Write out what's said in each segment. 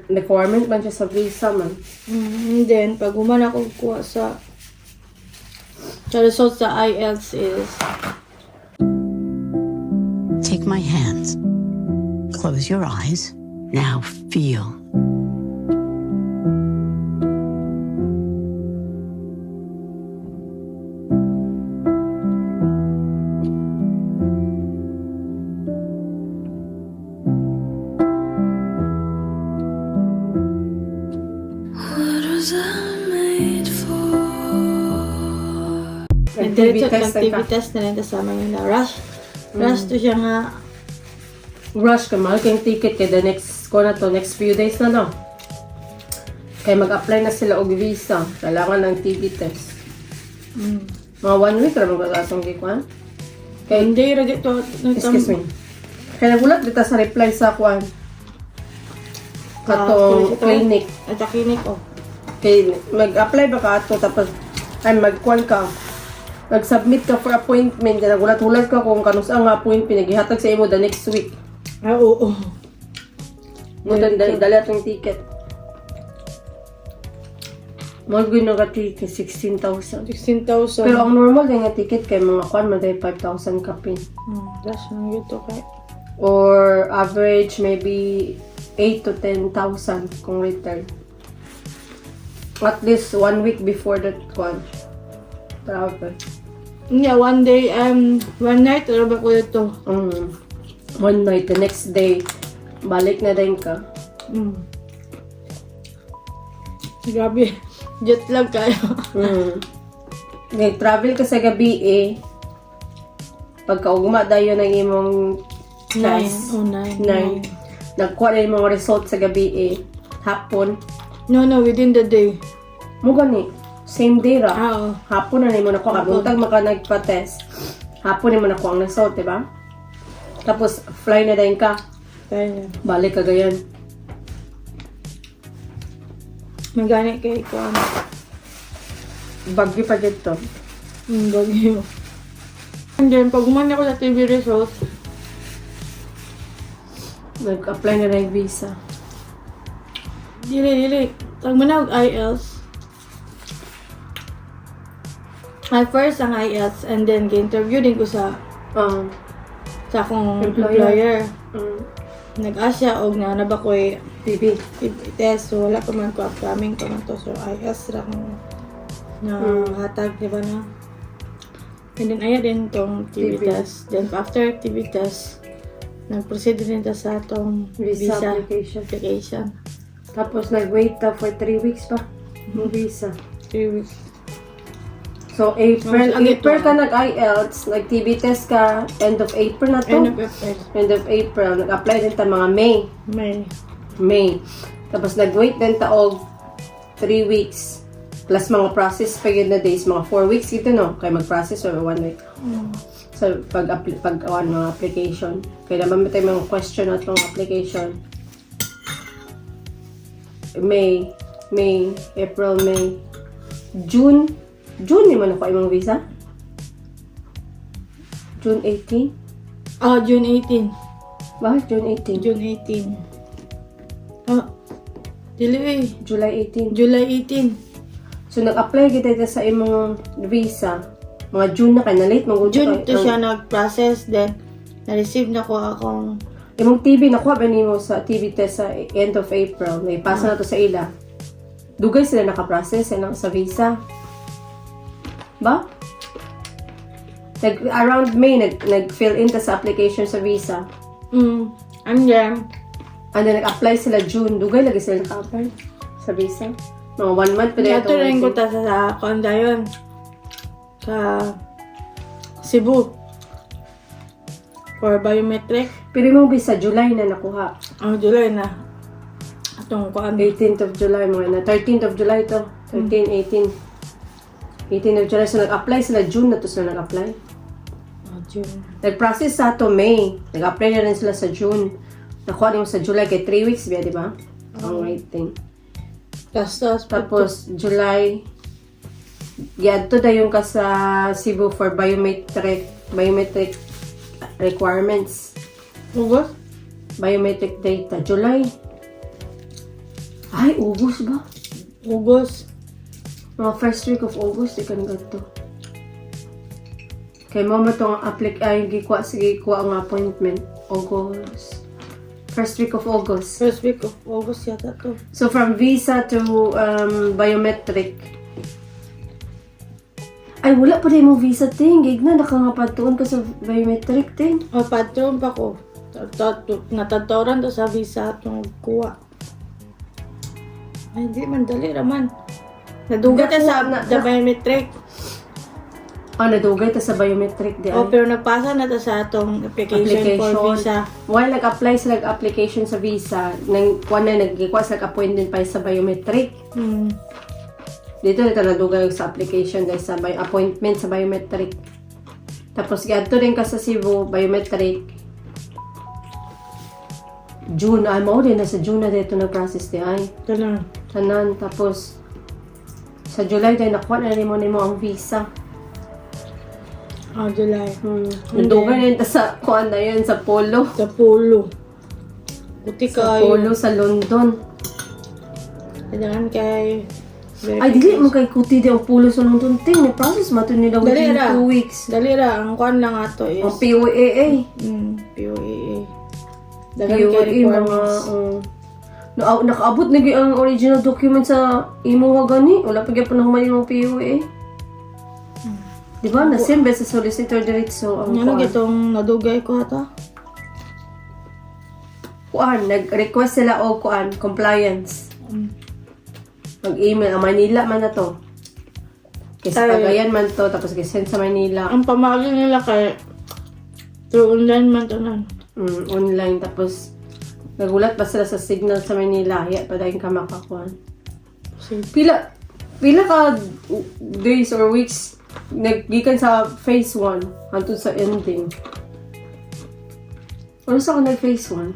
Requirement man siya sa visa man. And then, pag human ako kuha sa result sa IELTS is Take my hands. Close your eyes. Now feel. TV test na rin kasama yun na rush. Rush to siya nga. Rush ka mahal kayong ticket kay the next next few days na no. Kaya mag-apply na sila og visa. Kailangan ng TV test. Mga 1 week ra magkakasong gikuan. Kaya hindi ra dito. Excuse me. Kaya nagulat dito sa reply sa kuan. Katong clinic. At sa clinic oh. Kaya mag-apply ba ka ato tapos ay magkuan ka. Nag-submit ka for appointment. Nagulat-hulat ka kung kanus ang appointment. Naghihatag sa imo the next week. Ah, oo. Dali atong ticket. Magwin na ka ticket, 16,000. 16,000. Pero ang normal din nga ticket kay mga kwan, maday 5,000 kapin. That's nang yuto kay. Or average maybe 8 to 10,000 kung return. At least 1 week before that kwan. Travel. Yeah, one day, one night, ano ba ko ito? One night, the next day, balik na din ka. Grabe, jet lag kayo. Travel ka sa gabi pagkaugma dayo ng imong test. 9. Nagkuha na yung mga result sa gabi hapon. No, within the day. Mo gani, same day ra. Oo. Hapon na mo nakuha. Buntag maka nagpa-test. Hapon na mo nakuha ang result, diba? Tapos, fly na din ka. Kaya, Balik ka gayon. magani kay ko. Bagyo pa dito. Bagyo. And then, pag umani ako sa TV result, Nag-apply na ng visa. dili. Pag manawag IELTS, first ang IELTS, and then, ga-interview din ko sa akong employer. Nag-ask siya og na ba ko TV test, so wala pa man ko upcoming pa man to, so IELTS ra kung na hatag, di ba na? And then aya din tong TV test. Then after TV test, nag-proceed din ta sa atong visa application. Tapos nag-wait ka for 3 weeks pa. Yung visa. 3 weeks. So, April ka nag-IELTS, nag-TB test ka, end of April na to? End of April. Nag-apply din ta mga May. Tapos nag-wait din ta og 3 weeks. Plus mga process pa yun na days, mga 4 weeks ito no? Kaya mag-process or 1 week. So, pag-awan mga application. Kaya naman tayo mga question na itong application. April, May, June ni man ako imong visa? June 18? June 18. Bakit June 18? June 18. Dili July 18. July 18. So, nag-apply kita sa imong visa. Mga June na kayo, na-late. June to siya nag-process, then na-receive na ko akong imong TB, nakuha ba niyo sa TB test sa end of April? May pasa na to sa ila. Dugay sila naka-process sa visa. Ba? Around May, nag-fill in ta sa application sa visa. And then, nag-apply sila June. Dugay lagi sila naka-apply sa visa. Mga 1 month pa na ito rin ko ta sa Kondayon. Sa Cebu. For biometric. Pero mo visa, July na nakuha. July na. Atong kuan. 18th of July, mga na. 13th of July to. 13, 18. 18 of July. So, nag-apply sila June na to sila nag-apply. June. Nag-process sa to May. Nag-apply na rin sila sa June. Nakuha nyo sa July kay 3 weeks ba, di ba? Ang waiting. Tapos, July, to da yung ka sa Cebu for biometric requirements. August? Biometric data. July. Ay, August ba? August. Mga first week of August, di ka na ganito. Kay mo itong sige, kuha ang appointment. August. First week of August. First week of August yata to. So, from visa to biometric. Ay, wala pa rin mo visa, ting. Gig na, nakangapatuon ka sa biometric, ting. O, patron pa ko. Natatoran to sa visa itong kuha. Ay, hindi man, dali raman. Nadugay ta sa biometric. Nadugay ta sa biometric di ay. Pero nagpasa na ta sa atong application for visa. While nag-apply sa application sa visa, nagkikuha sa appointment pa sa biometric. Dito nadugay sa application dahil sa appointment sa biometric. Tapos gadto rin ka sa Cebu, biometric. June, mo din na sa June na dito nag-process di ay. Tanan. Tapos sa July dahil nakuha na rin mo ang visa. July. Nadugay rin ta sa kuan na yun, sa Polo. Sa Polo. Puti Sa kayo. Polo sa London. Kailangan kay... Ay, dili mo kay kuti di ang Polo sa London. Ting, may process mo ito nila within 2 weeks. Dali ra. Ang kuan lang ato is... Ang POAA. POAA. POAA, mga... nakaabot na ang original document sa imo gani. Wala pa gyapon na humanin ang POAA. Di ba? Nasimbe sa solicitor diretso ang Ano gitong nadugay ko ata? nag-request sila o compliance. Mag-email. Ang Manila man na to. Kasi Cagayan man to. Tapos send sa Manila. Ang pamagin nila kay through online man to nan. Online. Tapos nagulat pa sila sa signal sa Manila. Hiya pa dahil ka makakuan. Pila ka days or weeks naggikan sa phase 1 hangtod sa ending. Ano sa kanang phase 1?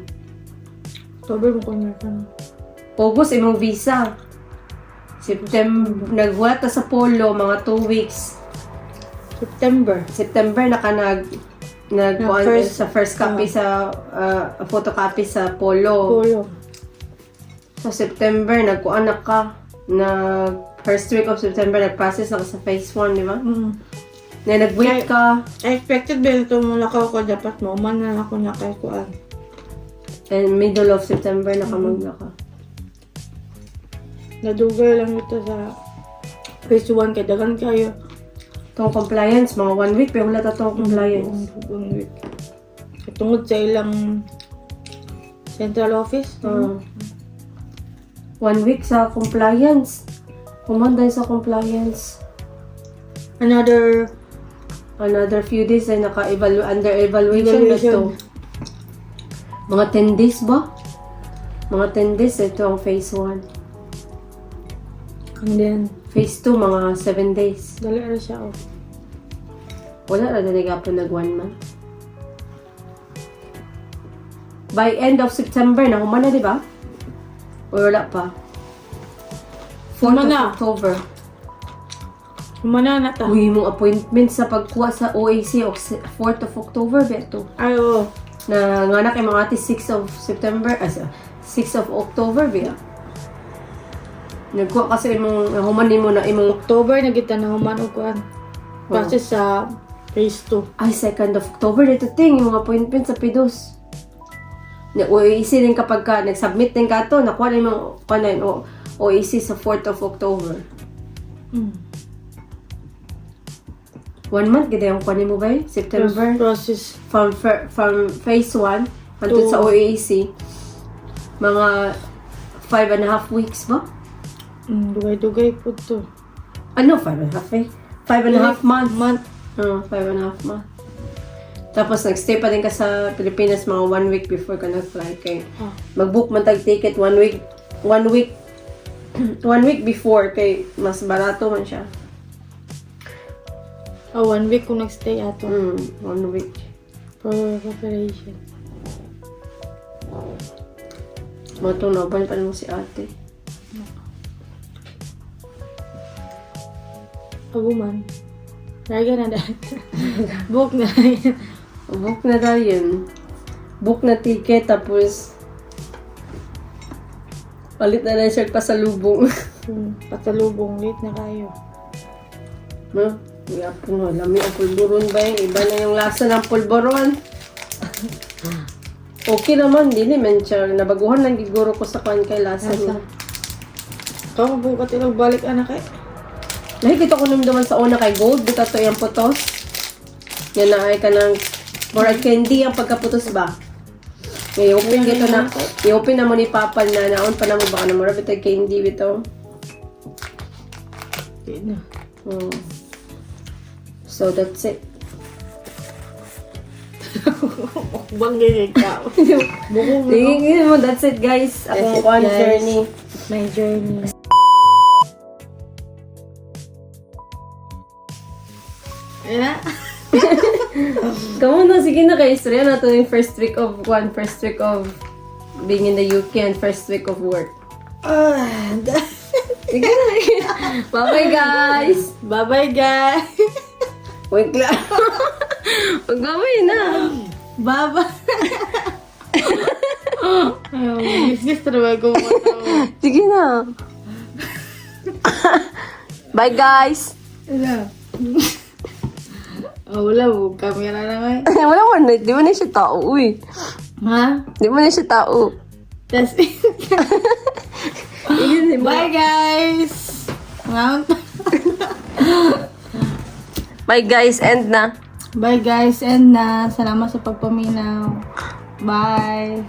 October mo ko na ka. August imong visa. September naghulat ta sa Polo mga 2 weeks. September na ka sa first copy sa photocopy sa Polo. Sa September nagkuan na ka first week of September, nag-process na ka sa phase 1, di ba? Na nag-wait ka. Expected ba ito mula ko dapat mo. Man na ako na kay kuan. And middle of September, nakamagna ka. Nadugay lang ito sa phase 1 kay dagan kayo. Itong compliance, mga 1 week, pero wala itong compliance. 1 week. Tungod sa ilang central office. 1 week sa compliance. Kumanday sa compliance. Another few days ay under evaluation ba ito? Mga 10 days ba? Mga 10 days ito ang phase 1. And then, phase 2, mga 7 days. dali na siya Wala na nagapon nag 1 month. By end of September, nakuman na, di ba? O wala pa? 4th of October. Humana na ta. Uy, mong appointment sa pagkuha sa OAC o 4th of October, beto. Ay, oo. Na nga na kay mga ati 6 of September, 6 of October, biya. Nagkuha kasi humanin mo na imong October na kita na humano kuan. Kasi sa phase 2. Ay, 2nd of October, dito ting, yung mga appointment sa Pdos. OAC din kapag ka, nag-submit din ka to, nakuha na yung mga OAC sa 4th of October. 1 month, ganda yung kunin mo ba eh? September? Process. From phase 1 until sa OAC, mga 5.5 weeks ba? Dugay-dugay po to. Ano? 5.5 eh? 5.5 month. 5.5 month. Tapos nagstay pa din ka sa Pilipinas mga 1 week before ka nag-fly kay mag-book man tag ticket 1 week 1 week before kay mas barato man siya. 1 week kung nagstay ato. 1 week. For preparation. Matunaban pa naman si ate. Aguman. Lagi na dahil. Book na. Book na tayo yun. Book na ticket tapos Palit na lang shirt pa sa lubong. Patalubong, late na kayo. No? Yapon, lami ang pulburon ba yung iba na yung lasa ng pulburon. Okay naman, din naman siya. Nabaguhan lang giguro ko sa kwan kay lasa niya. Kau mabukat ilog balik anak eh. Nakikita ko naman naman sa una kay Gold. Dito to yung putos. Yan na ay ka ng more candy ang pagkaputos ba? I-open dito na. I-open na mo ni Papa na naon pa na mo baka na mo rabit ay candy bito. Di na. So that's it. Mukbang ganyan ka. Bukong Tingin mo, that's it guys. Akong one journey. My journey. Ayan na. Come on na, sige na kayo. Istorya na ito yung first week of being in the UK and first week of work. Sige na. Bye-bye guys. Bye-bye guys. Wait lang. Pag-bye na. Bye-bye. Business trabaho mo. Sige na. Bye guys. Ano? Oh, wala mo. Camera na nga. Wala mo na. Di mo na siya tao, uy. Ha? Di mo na siya tao. That's it. Bye guys. Mount. Bye guys, end na. Bye guys, and na. Salamat sa pagpaminaw. Bye.